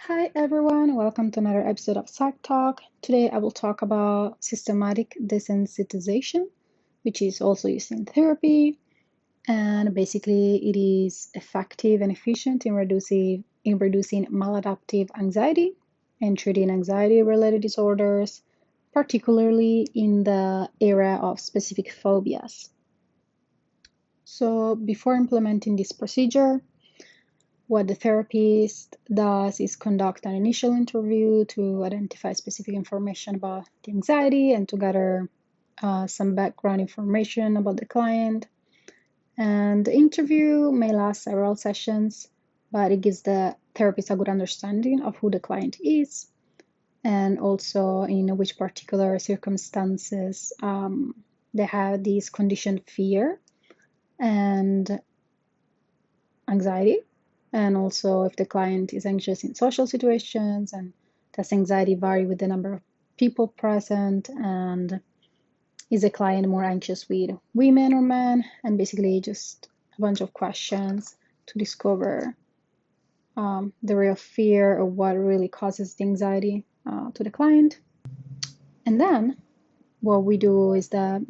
Hi everyone, welcome to another episode of Psych Talk. Today I will talk about systematic desensitization, which is also used in therapy. And basically, it is effective and efficient in reducing maladaptive anxiety and treating anxiety-related disorders, particularly in the area of specific phobias. So before implementing this procedure, what the therapist does is conduct an initial interview to identify specific information about the anxiety and to gather some background information about the client. And the interview may last several sessions, but it gives the therapist a good understanding of who the client is and also in which particular circumstances they have this conditioned fear and anxiety, and also if the client is anxious in social situations, and does anxiety vary with the number of people present, and is the client more anxious with women or men, and basically just a bunch of questions to discover the real fear or what really causes the anxiety to the client. And then what we do is that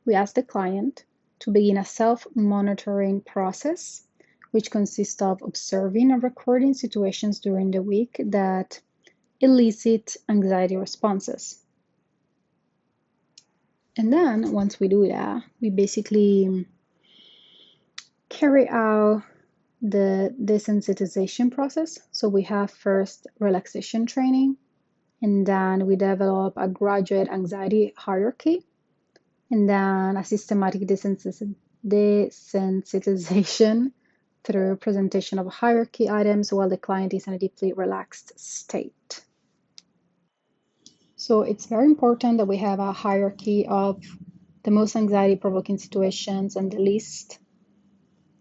we ask the client to begin a self-monitoring process, which consists of observing and recording situations during the week that elicit anxiety responses. And then once we do that, we basically carry out the desensitization process. So we have first relaxation training, and then we develop a graduate anxiety hierarchy, and then a systematic desensitization through presentation of hierarchy items while the client is in a deeply relaxed state. So it's very important that we have a hierarchy of the most anxiety provoking situations and the least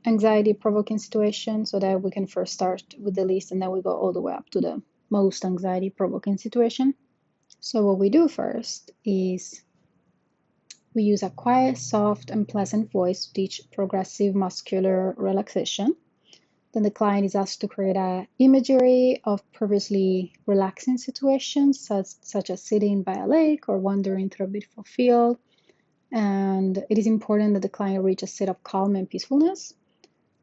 anxiety provoking situations, so that we can first start with the least and then we go all the way up to the most anxiety provoking situation. So what we do first is we use a quiet, soft, and pleasant voice to teach progressive muscular relaxation. Then the client is asked to create an imagery of previously relaxing situations, such as sitting by a lake or wandering through a beautiful field. And it is important that the client reach a state of calm and peacefulness.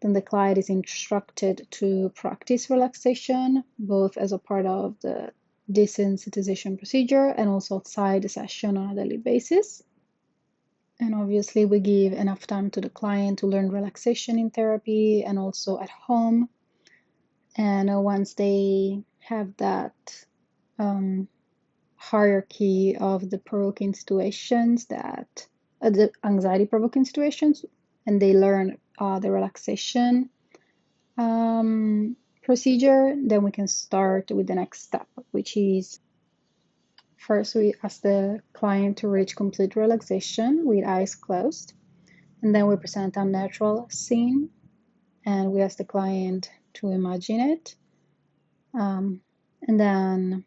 Then the client is instructed to practice relaxation, both as a part of the desensitization procedure and also outside the session on a daily basis. And obviously, we give enough time to the client to learn relaxation in therapy and also at home. And once they have that hierarchy of the provoking situations, the anxiety provoking situations, and they learn the relaxation procedure, then we can start with the next step, which is first we ask the client to reach complete relaxation with eyes closed. And then we present a natural scene and we ask the client to imagine it. And then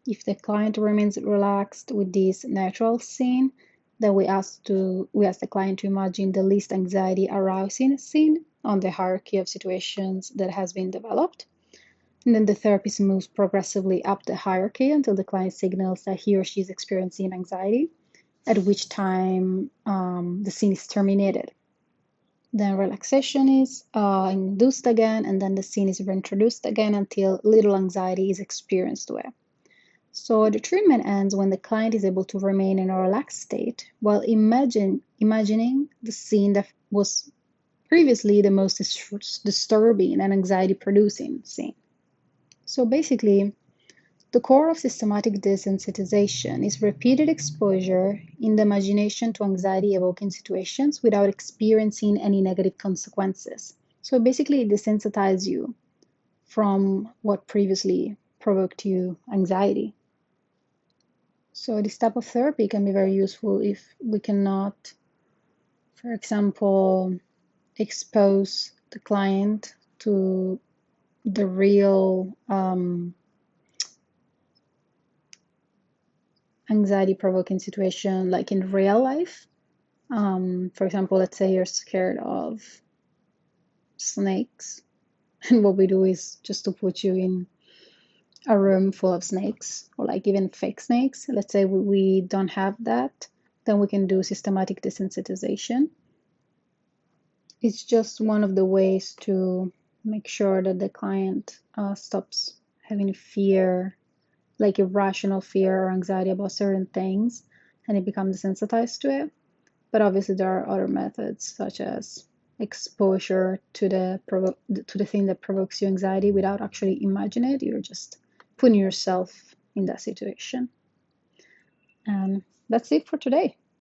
if the client remains relaxed with this natural scene, then we ask the client to imagine the least anxiety arousing scene on the hierarchy of situations that has been developed. And then the therapist moves progressively up the hierarchy until the client signals that he or she is experiencing anxiety, at which time the scene is terminated. Then relaxation is induced again, and then the scene is reintroduced again until little anxiety is experienced with. So the treatment ends when the client is able to remain in a relaxed state while imagining the scene that was previously the most disturbing and anxiety-producing scene. So basically, the core of systematic desensitization is repeated exposure in the imagination to anxiety-evoking situations without experiencing any negative consequences. So basically, it desensitizes you from what previously provoked you anxiety. So this type of therapy can be very useful if we cannot, for example, expose the client to the real anxiety-provoking situation, like in real life. For example, let's say you're scared of snakes, and what we do is just to put you in a room full of snakes, or like even fake snakes. Let's say we don't have that, then we can do systematic desensitization. It's just one of the ways to make sure that the client stops having fear, like irrational fear or anxiety about certain things, and it becomes desensitized to it. But obviously there are other methods, such as exposure to the thing that provokes you anxiety without actually imagining it. You're just putting yourself in that situation. And that's it for today.